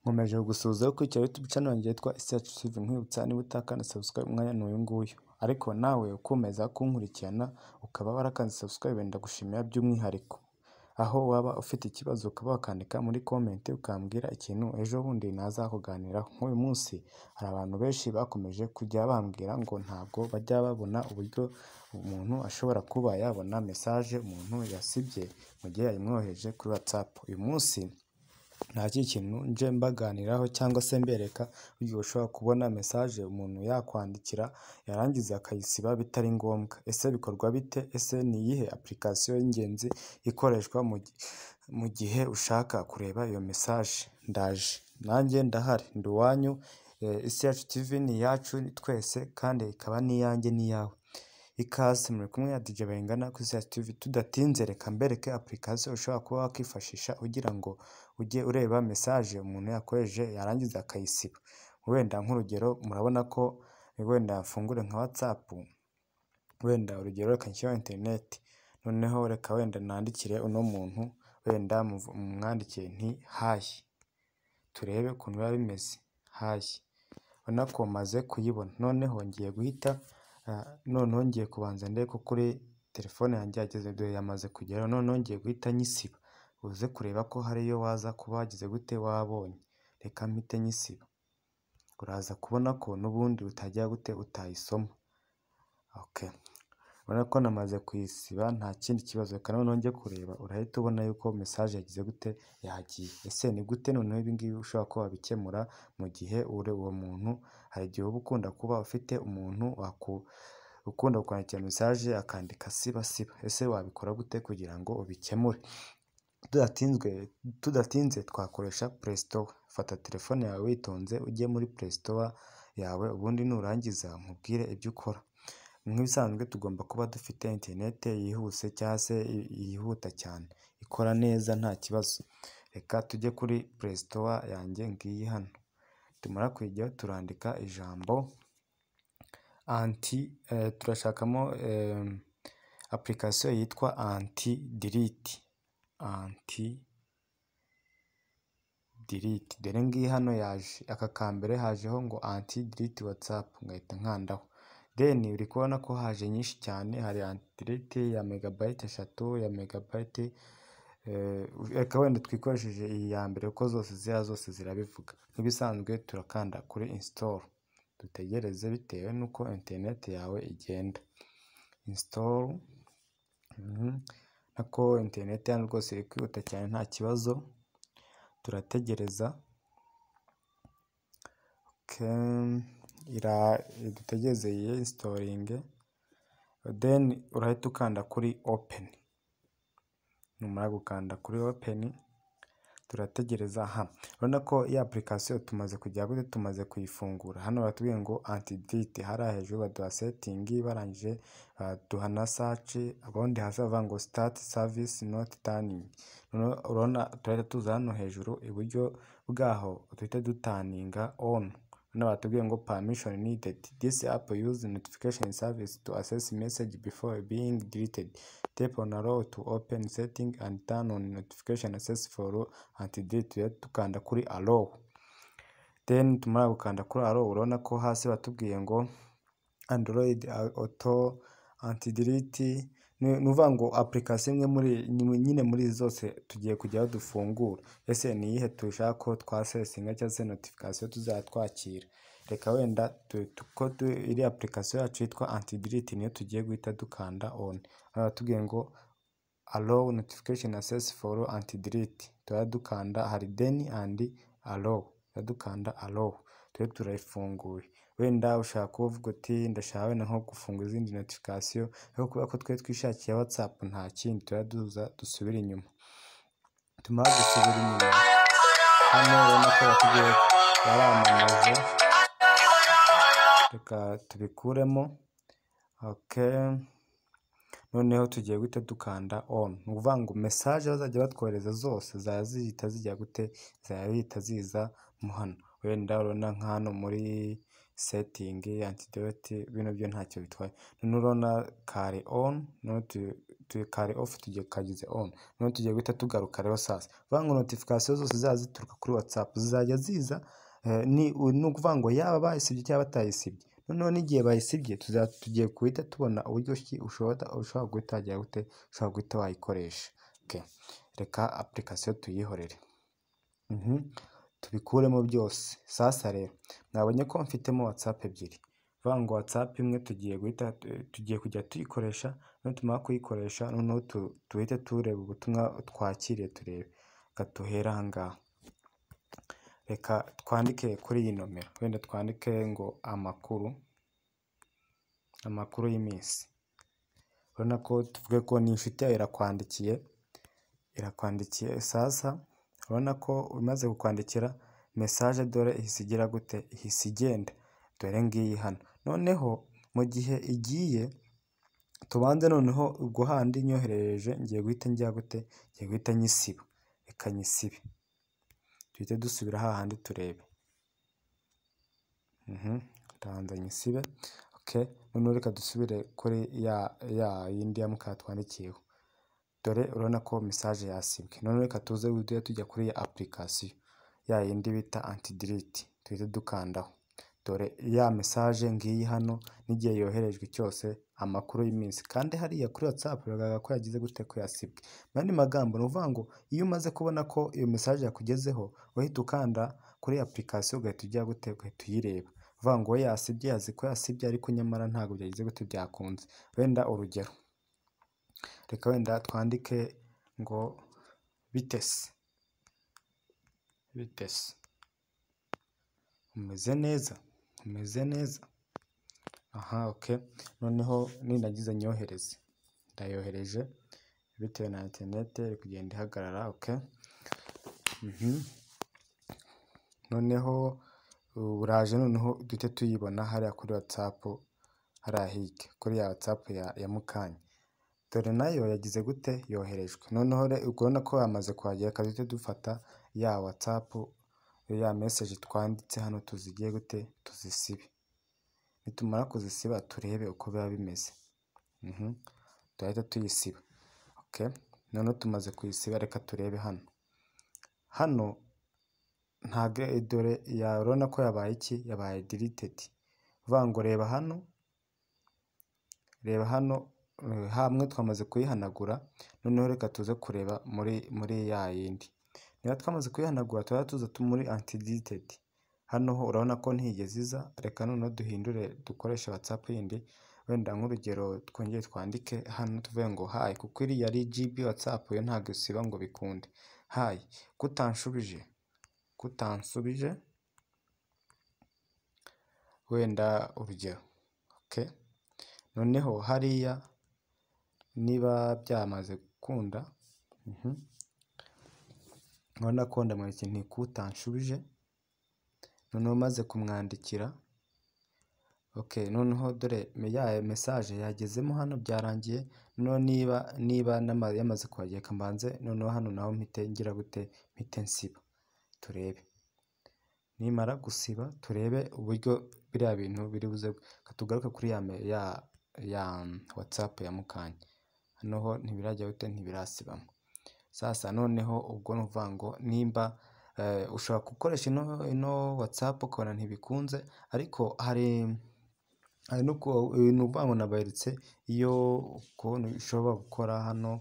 Nkomeje gusuhuza ko kuri YouTube channel yanjye yitwa SHTV nkwibutsa niba utakanda subscribe umwanya n'uyu nguyu, ariko nawe ukomeza kunkurikirana ukaba warakanze subscribe ndagushimira by'umwihariko, aho waba ufite ikibazo ukaba wakandika muri comment ukambwira ikintu ejo bundi nazakuganiraho. Nk'uyu munsi hari abantu benshi bakomeje kujya bambwira ngo ntabwo bajya babona uburyo umuntu ashobora kuba yabona message umuntu yasibye mu gihe yayimwohereje kuri WhatsApp. Uyu munsi nta kintu nje mbaganiraho cyangwa se mbereka uburyo ushobora kubona message umuntu yakwandikira yarangiza akayisiba bitari ngombwa. Ese bikorwa bite? Ese ni iyihe application y'ingenzi ikoreshwa mu gihe ushaka kureba iyo message? Ndaje nanjye ndahari ndi uwanyu. SHTV ni yacu twese kandi ikaba n'iyanjye n'iyawe. Ikaze muri kumwe ya DJ Bayingana kuri SHTV. Tudatinze reka mbereke application ushobora kuba wakifashisha ugira ngo ujye ureba message umuntu yakoresheje yarangiza akayisiba. Wenda nk'urugero murabona ko wenda mfungure nka WhatsApp, wenda urugero reka nshyiraho internet, noneho reka wenda nandikire uno muntu wenda mwandikire nti hi, turebe ukuntu biba bimeze. Hi, ubona ko maze kuyibona, noneho ngiye guhita noneho ngiye kubanza ndebe ko kuri telefone yanjye yageze, dore yamaze kugera. Noneho ngiye guhita nyisiba, uze kureba ko hariyo waza kuba wagize gute wabonye. Reka mpite nyisiba, uraza kubona ko n'ubundi utajya gute utayisoma. Okay, ubona ko namaze kuyisiba nta kindi kibazo. Reka noneho njye kureba, urahita ubona yuko message yagize gute yagiye. Ese ni gute noneho ibi ngibi ushobora kuba wabikemura mu gihe uwo muntu, hari igihe uba ukunda kuba ufite umuntu ukunda kwandikira message akandika siba. Ese wabikora gute kugira ngo ubikemure? Tudatinze twakoresha Play Store. Fata telefone yawe witonze ujye muri Play Store yawe, ubundi nurangiza nkubwire ibyo ukora. Nk'ibisanzwe tugomba kuba dufite internet yihuse cyangwa se yihuta cyane, ikora neza nta kibazo. Reka tujye kuri Play Store yanjye ngiyi hano. Tumara kujyaho turandika ijambo turashakamo application yitwa anti-delete. Dore ngiyi hano yaje, aka kambere hajeho ngo anti-delete WhatsApp, ngahita nkandaho. Then uri kubona ko haje nyinshi cyane, hari anti-delete ya megabyte 3, ya megabyte reka wenda twikoresheje iyi ya mbere kuko zose zirabivuga. Nk'ibisanzwe turakanda kuri install, dutegereze bitewe nuko internet yawe igenda. Install nako internet hano rwose iri kwihuta cyane nta kibazo, turategereza. Okay, dutegereze iyi installing, then urahita ukanda kuri open. Numara gukanda kuri open turategereza. Urabona ko iyi application tumaze kujya gute, tumaze kuyifungura. Hano batubwiye ngo anti-delete, hari hejuru baduha setting, barangije duha na search, abundi hasi bavuga ngo start service not turning. Urabona turahita tuza hano hejuru iburyo bwaho tuhita dutaninga on. Hano batubwiye ngo permission needed, this app use notification service to access message before being deleted. Tap on allow to open setting and turn on notification access for anti-delete. Tukanda kuri allow, then tumara gukanda kuri allow urabona ko hasi batubwiye ngo Android auto anti-delete. Nuvuga ngo application imwe muri zose tugiye kujyaho dufungura. Ese ni iyihe tushaka ko twasesinga cyangwa se notification tuzatwakira? Reka wenda iri application yacu yitwa anti-delete niyo tugiye guhita dukanda on. Batubwiye ngo allow notification access for anti-delete, turadukanda. Hari then and allow, turadukanda allow, turayifunguye. Wenda ushaka kuvuga uti ndashaka wenda nko gufungura izindi notification, ariko kubera ko twe twishakiye WhatsApp nta kindi, turaduza dusubira inyuma. Tumara gusubira inyuma hano urabona ko batubwiye baramamaza, reka tubikuremo. Okay, noneho tugiye guhita dukanda on. Ni ukuvuga ngo message bazajya batwohereza zose zihita zijya gute, zihita ziza mu hano. Wenda urabona nka hano muri setting anti-delete, bino byo ntacyo bitwaye. None urabona kare on, kare off tugiye kagize on, none tugiye guhita tugaruka rero sasa vuga ngo notification zose zituruka kuri WhatsApp zizajya ziza ni ukuvuga ngo yaba bayisibye cyangwa batayisibye, noneho n'igihe bayisibye tugiye guhita tubona uburyo ushobora guhita wajya gute ushobora guhita wayikoresha. Reka application tuyihorere tubikuremo byose. Sasa rero mwabonye ko mfitemo WhatsApp ebyiri, vuga ngo WhatsApp imwe tugiye kujya tuyikoresha, none tumara kuyikoresha noneho tuhite tureba ubutumwa twakiriye turebe. Reka duhere aha ngaha, reka twandike kuri iyi nomero, wenda twandike ngo amakuru y'iminsi. Urabona ko tuvuge ko ni inshuti yawe irakwandikiye sasa urabona ko umaze kukwandikira message dore ihise igira gute ihise igenda, dore ngiyi hano. Noneho mu gihe igiye tubanze noneho ubwo handi nyoherereje ngiye guhita nyisiba. Reka nyisibe tuhite dusubira hahandi turebe. Ndabanza nyisibe. Noneho reka dusubire kuri ya yindi ya muka twandikiyeho, dore urabona ko message yasibwe. Noneho reka tuze tujya kuri ya application ya yindi bita anti delete, tuhite dukandaho, dore ya message ngiyi hano n'igihe yoherejwe cyose amakuru y'iminsi, kandi hariya kuri WhatsApp biragaragara ko yagize gute ko yasibwe. Mandi magambo ni uvuga ngo iyo umaze kubona ko iyo message yakugezeho uhita ukanda kuri application ugahita ujya gute ugahita uyireba, uvuga ngo we yasibye yazi ko yasibye ariko nyamara ntabwo byagize gute byakunze. Wenda urugero, reka wenda twandike ngo bitese umeze neza. Noneho ninagize nyohereze, ndayohereje bitewe na internet iri kugenda ihagarara. Noneho uraje noneho duhite tuyibona hariya kuri WhatsApp, hariya hirya kuri ya WhatsApp ya mukanya, dore nayo yagize gute yoherejwe. Noneho urabona ko yamaze kuhagera, duhite dufata ya WhatsApp ya message twanditse hano tuzigiye gute tuzisibe. Nitumara kuzisiba turebe uko biba bimeze. Tuhita tuyisiba. Noneho tumaze kuyisiba reka turebe hano ntabwo dore urabona ko yabaye yabaye deleted. Vuga ngo reba hano hamwe twamaze kuyihanagura. Noneho reka tuze kureba muri ya yindi, niba twamaze kuyihanagura tuza muri anti deleted. Hano ho urabona ko ntigeze iza. Reka noneho duhindure dukoresha WhatsApp yindi, wenda nk'urugero twongeye twandike hano tuvuge ngo hi, kuko iri yari GB WhatsApp yo ntabwo isiba ngo bikunde. Hi, kutansubije wenda urugero. Noneho hariya niba byamaze gukunda, urabona ko ndamwereka nti kutanshubije. Noneho maze kumwandikira noneho dore ya message yagezemo hano byarangiye. Noneho niba yamaze kuhagera mbanze noneho hano naho mpite ngira gute mpite nsiba turebe. Nimara gusiba turebe uburyo biriya bintu biri buze. Tugaruke kuri ya WhatsApp ya mukanya, hano ho ntibirajya gute ntibirasibamo. Sasa noneho ubwo nuvuga ngo nimba ushobora gukoresha ino WhatsApp ukabona ntibikunze, ariko hari nuvuga ngo naberetse iyo ukuntu ushobora gukora hano.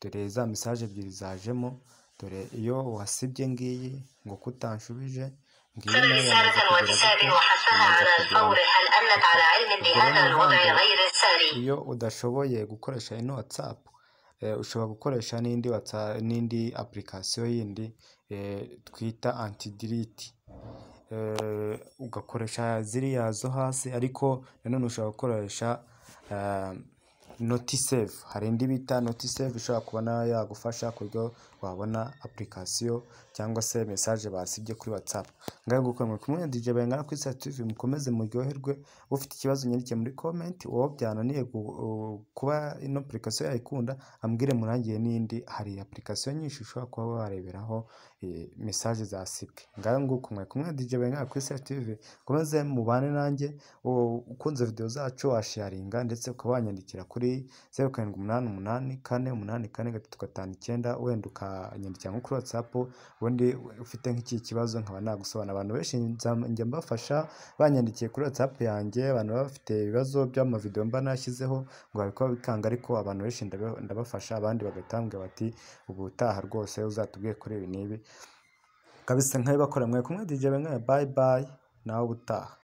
Dore za message ebyiri zajemo, dore iyo wasibye ngiyi ngo kutanshubije ngiyi nayo yamaze kugera. Iyo udashoboye gukoresha ino WhatsApp ushobora gukoresha n'indi application yindi twita anti delete, ugakoresha ziriya zo hasi, ariko nanone ushobora gukoresha notisave. Hari indi bita notisave ishobora kubona yagufasha ku buryo wabona application cyangwa se message basibye kuri WhatsApp. Ngaho nguko muri kumwe na DJ Bayingana kuri Isaac TV, mukomeze muryoherwe. Ufite ikibazo nyandike muri comment, uwo byananiye kuba ino application yayikunda ambwire murangiye n'indi. Hari application nyinshi ushobora kuba wareberaho message zasibwe. Ngaho nguko muri kumwe na DJ Bayingana kuri Isaac TV, mukomeze mubane nanjye. Ukunze video zacu washaringa ndetse ukaba wanyandikira kuri 0788484359 wenda ukanyandikira nko kuri WhatsApp. Ubundi ufite nk'iki kibazo nkaba nagusobanura. Abantu benshi njya mbafasha banyandikiye kuri WhatsApp yanjye, abantu baba bafite ibibazo by'amavideo mba nashyizeho ngo babikora bikanga, ariko abantu benshi ndabafasha, abandi bagatambwira bati ubutaha rwose uzatubwiye kuri ibi n'ibi kabisa nkabibakora. Mwe kumwe DJ Bayingana, bye bye nawe ubutaha.